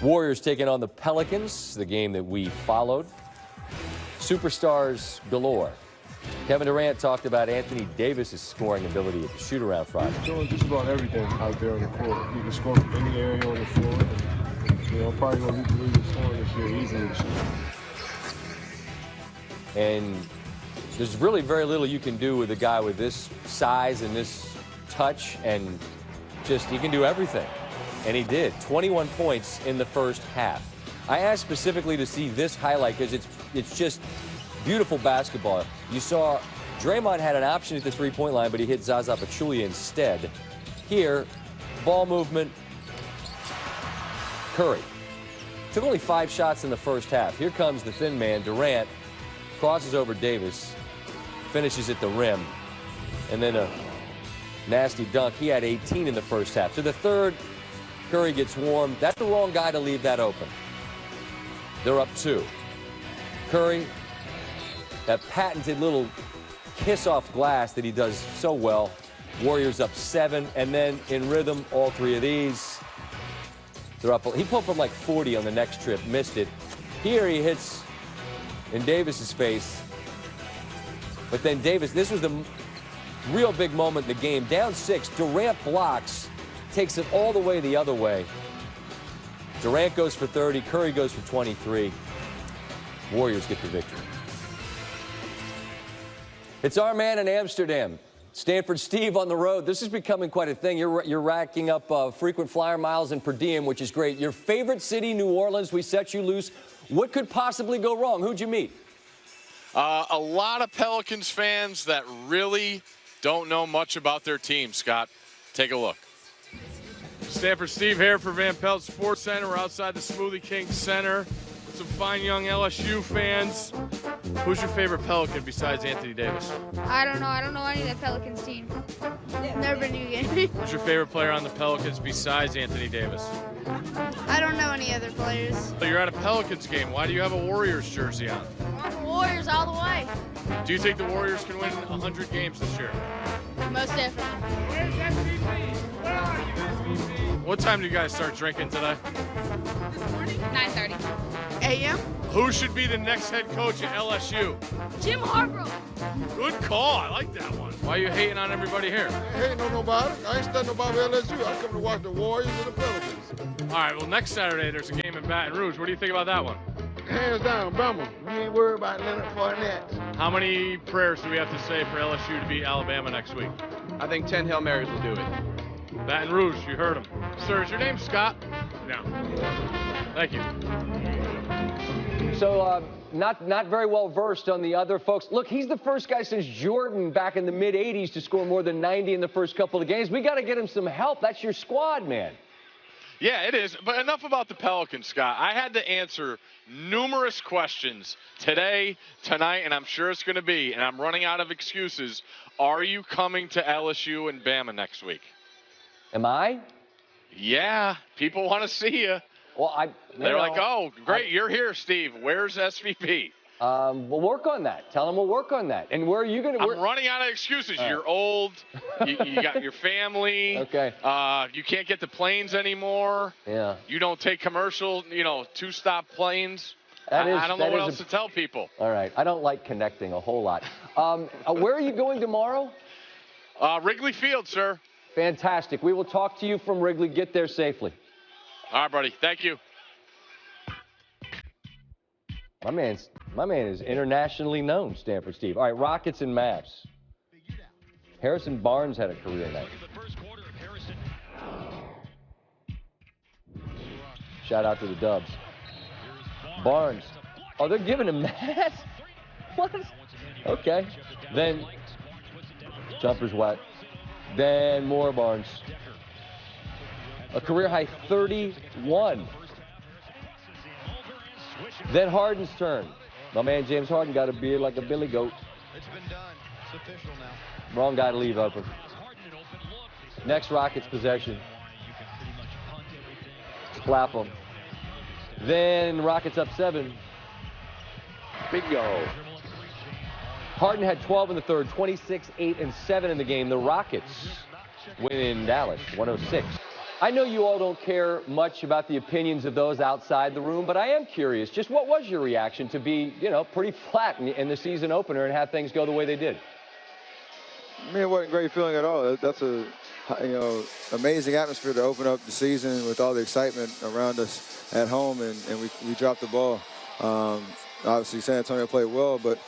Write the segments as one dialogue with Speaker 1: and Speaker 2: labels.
Speaker 1: Warriors taking on the Pelicans, the game that we followed. Superstars galore. Kevin Durant talked about Anthony Davis's scoring ability at the shoot-around Friday.
Speaker 2: He's doing just about everything out there on the court. He can score from any area on the floor. And, probably going to be the leading scorer this year easily.
Speaker 1: And there's really very little you can do with a guy with this size and this touch, and just he can do everything. And he did. 21 points in the first half. I asked specifically to see this highlight because it's just beautiful basketball. You saw Draymond had an option at the three-point line, but he hit Zaza Pachulia instead. Here, ball movement, Curry. Took only 5 shots in the first half. Here comes the thin man, Durant, crosses over Davis, finishes at the rim, and then a nasty dunk. He had 18 in the first half. So the third, Curry gets warm. That's the wrong guy to leave that open. They're up 2. Curry, that patented little kiss off glass that he does so well. Warriors up 7, and then in rhythm, all 3 of these. They're up. He pulled from like 40 on the next trip, missed it. Here he hits in Davis's face. But then Davis, this was the real big moment in the game. Down 6, Durant blocks, takes it all the way the other way. Durant goes for 30, Curry goes for 23. Warriors get the victory. It's our man in Amsterdam. Stanford Steve on the road. This is becoming quite a thing. You're racking up frequent flyer miles and per diem, which is great. Your favorite city, New Orleans, we set you loose. What could possibly go wrong? Who'd you meet?
Speaker 3: A lot of Pelicans fans that really don't know much about their team, Scott. Take a look.
Speaker 4: Stanford Steve here for Van Pelt Sports Center. We're outside the Smoothie King Center with some fine young LSU fans. Who's your favorite Pelican besides Anthony Davis?
Speaker 5: I don't know. I don't know any of the Pelicans team. Never been to a game.
Speaker 4: Who's your favorite player on the Pelicans besides Anthony Davis?
Speaker 5: I don't know any other players.
Speaker 4: So you're at a Pelicans game. Why do you have a Warriors jersey on?
Speaker 5: Warriors all the way.
Speaker 4: Do you think the Warriors can win 100 games this year?
Speaker 5: Most definitely.
Speaker 4: Where's MVP? Where are you, MVP? What time do you guys start drinking today?
Speaker 5: This morning, 9:30 a.m.
Speaker 4: Who should be the next head coach at LSU?
Speaker 5: Jim Harbaugh.
Speaker 4: Good call. I like that one. Why are you hating on everybody here?
Speaker 2: I ain't on nobody. I ain't studying nobody LSU. I come to watch the Warriors and the Pelicans.
Speaker 4: All right, well, next Saturday there's a game in Baton Rouge. What do you think about that one?
Speaker 2: Hands down, Bama. We ain't worried about Leonard Fournette.
Speaker 4: How many prayers do we have to say for LSU to beat Alabama next week?
Speaker 6: I think 10 Hail Marys will do it.
Speaker 4: Baton Rouge, you heard him. Sir, is your name Scott? No. Thank you.
Speaker 1: So not very well versed on the other folks. Look, he's the first guy since Jordan back in the mid-'80s to score more than 90 in the first couple of games. We got to get him some help. That's your squad, man.
Speaker 3: Yeah, it is. But enough about the Pelicans, Scott. I had to answer numerous questions today, tonight, and I'm sure it's going to be, and I'm running out of excuses. Are you coming to LSU and Bama next week?
Speaker 1: Am I?
Speaker 3: Yeah, people want to see you.
Speaker 1: Well,
Speaker 3: They're like, oh, great, you're here, Steve. Where's SVP?
Speaker 1: We'll work on that. Tell them we'll work on that. And where are you going to work?
Speaker 3: I'm running out of excuses. You're old. You got your family.
Speaker 1: Okay.
Speaker 3: You can't get the planes anymore.
Speaker 1: Yeah.
Speaker 3: You don't take commercial, 2-stop planes. I don't know what else to tell people.
Speaker 1: All right. I don't like connecting a whole lot. Where are you going tomorrow?
Speaker 3: Wrigley Field, sir.
Speaker 1: Fantastic. We will talk to you from Wrigley. Get there safely.
Speaker 3: All right, buddy. Thank you.
Speaker 1: My man is internationally known, Stanford Steve. All right, Rockets and Mavs. Harrison Barnes had a career night. Shout out to the Dubs. Barnes. Oh, they're giving him that? What? Okay. Then jumper's wet. Then more Barnes. A career high 31. Then Harden's turn. My man James Harden got a beard like a billy goat.
Speaker 7: It's been done. It's official now.
Speaker 1: Wrong guy to leave open. Next Rockets possession. Slap him. Then Rockets up 7. Bingo. Harden had 12 in the third, 26, 8, and 7 in the game. The Rockets win in Dallas, 106 I know you all don't care much about the opinions of those outside the room, but I am curious. Just what was your reaction to be, pretty flat in the season opener and have things go the way they did?
Speaker 8: I mean, it wasn't a great feeling at all. That's a, amazing atmosphere to open up the season with all the excitement around us at home, and we dropped the ball. Obviously, San Antonio played well, but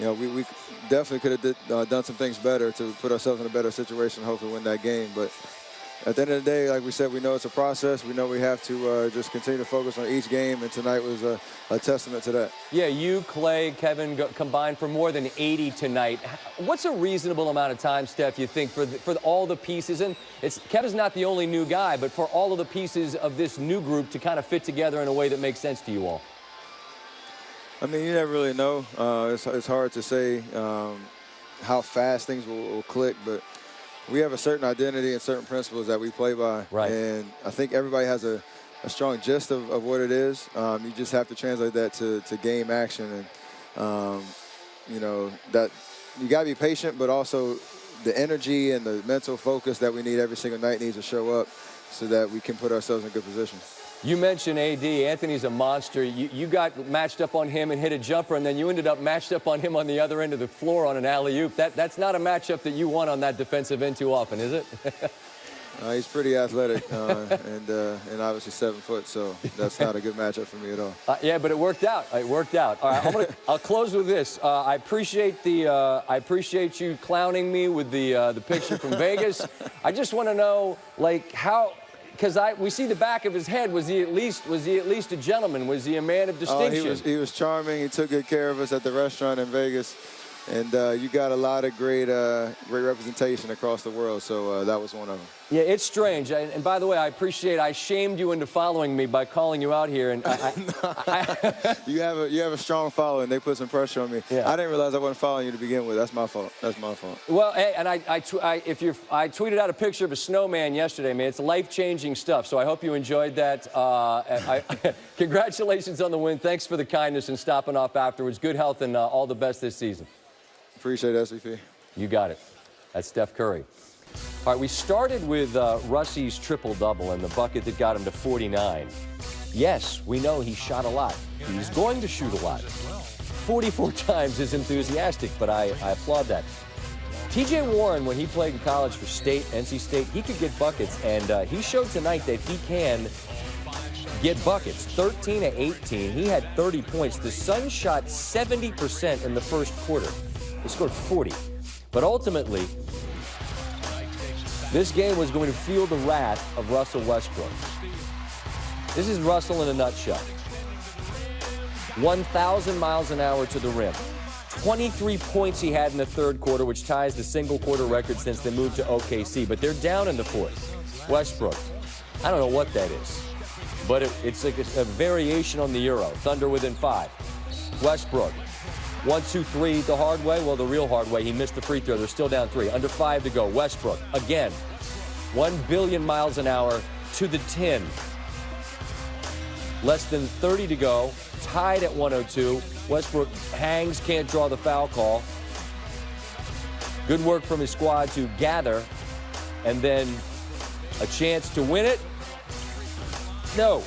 Speaker 8: we definitely could have done some things better to put ourselves in a better situation and hopefully win that game. But at the end of the day, like we said, we know it's a process. We know we have to just continue to focus on each game, and tonight was a testament to that. Yeah, you, Clay, Kevin combined for more than 80 tonight. What's a reasonable amount of time, Steph, you think, for all the pieces? And Kevin's not the only new guy, but for all of the pieces of this new group to kind of fit together in a way that makes sense to you all? I mean, you never really know. It's hard to say how fast things will click, but we have a certain identity and certain principles that we play by. Right. And I think everybody has a strong gist of what it is. You just have to translate that to game action. And, that you got to be patient, but also the energy and the mental focus that we need every single night needs to show up so that we can put ourselves in good position. You mentioned AD. Anthony's a monster. You got matched up on him and hit a jumper, and then you ended up matched up on him on the other end of the floor on an alley-oop. That's not a matchup that you want on that defensive end too often, is it? He's pretty athletic and obviously 7 foot, so that's not a good matchup for me at all. Yeah, but it worked out. It worked out. All right, I'll close with this. I appreciate you clowning me with the picture from Vegas. I just want to know, how. Because we see the back of his head. Was he at least a gentleman? Was he a man of distinction? He was charming. He took good care of us at the restaurant in Vegas, and you got a lot of great representation across the world. So that was one of them. Yeah, it's strange. And by the way, I shamed you into following me by calling you out here. And you have a strong following. They put some pressure on me. Yeah. I didn't realize I wasn't following you to begin with. That's my fault. That's my fault. Well, hey, and I tweeted out a picture of a snowman yesterday, man. It's life-changing stuff. So I hope you enjoyed that. Congratulations on the win. Thanks for the kindness and stopping off afterwards. Good health and all the best this season. Appreciate it, SVP. You got it. That's Steph Curry. All right, we started with Russie's triple-double and the bucket that got him to 49. Yes, we know he shot a lot. He's going to shoot a lot. 44 times is enthusiastic, but I applaud that. T.J. Warren, when he played in college for NC State, he could get buckets, and he showed tonight that he can get buckets. 13 to 18. He had 30 points. The Suns shot 70% in the first quarter. They scored 40. But ultimately, this game was going to feel the wrath of Russell Westbrook. This is Russell in a nutshell. 1,000 miles an hour to the rim. 23 points he had in the third quarter, which ties the single-quarter record since they moved to OKC. But they're down in the fourth. Westbrook, I don't know what that is, but it's like a variation on the Euro. Thunder within 5. Westbrook, 1, 2, 3 the hard way. Well, the real hard way. He missed the free throw. They're still down 3. Under 5 to go. Westbrook, again, 1 billion miles an hour to the 10. Less than 30 to go. Tied at 102. Westbrook hangs, can't draw the foul call. Good work from his squad to gather, and then a chance to win it. No.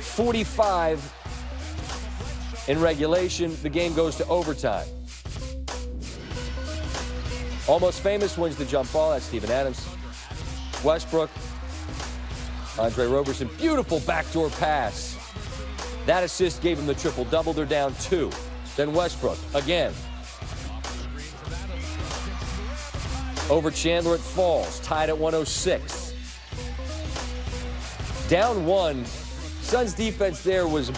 Speaker 8: 45 in regulation. The game goes to overtime. Almost Famous wins the jump ball. That's Steven Adams. Westbrook. Andre Roberson. Beautiful backdoor pass. That assist gave him the triple-double. They're down 2. Then Westbrook again. Over Chandler, it falls. Tied at 106. Down 1. Suns defense there was a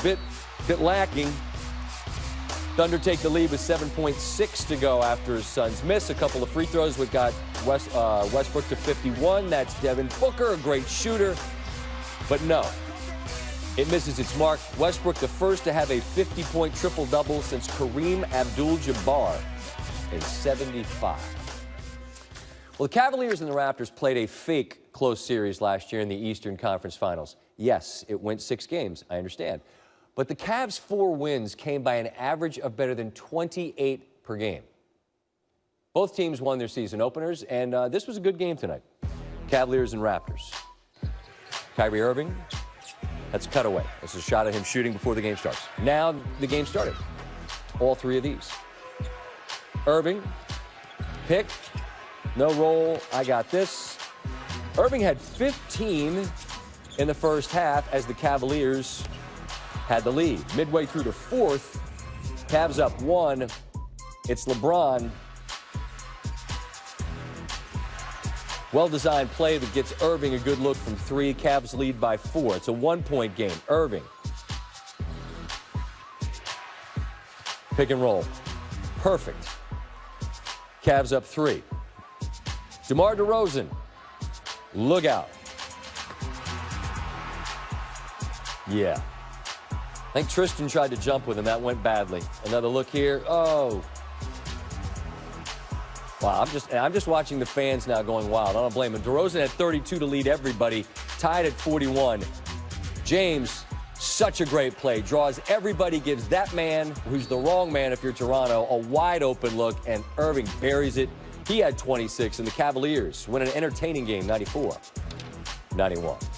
Speaker 8: bit lacking. Thunder take the lead with 7.6 to go after his Suns miss a couple of free throws. We've got Westbrook to 51. That's Devin Booker, a great shooter. But no, it misses its mark. Westbrook, the first to have a 50-point triple-double since Kareem Abdul-Jabbar in 75. Well, the Cavaliers and the Raptors played a fake close series last year in the Eastern Conference Finals. Yes, it went 6 games, I understand. But the Cavs' 4 wins came by an average of better than 28 per game. Both teams won their season openers, and this was a good game tonight.
Speaker 1: Cavaliers and Raptors. Kyrie Irving, that's a cutaway. That's a shot at him shooting before the game starts. Now the game started. All three of these. Irving, pick, no roll, I got this. Irving had 15 in the first half as the Cavaliers had the lead. Midway through the fourth, Cavs up 1. It's LeBron. Well-designed play that gets Irving a good look from 3. Cavs lead by 4. It's a 1-point game. Irving. Pick and roll. Perfect. Cavs up 3. DeMar DeRozan. Look out. Yeah. I think Tristan tried to jump with him. That went badly. Another look here. Oh. Wow, I'm just watching the fans now going wild. I don't blame him. DeRozan had 32 to lead everybody, tied at 41. James, such a great play. Draws everybody, gives that man, who's the wrong man if you're Toronto, a wide open look, and Irving buries it. He had 26, and the Cavaliers win an entertaining game, 94-91.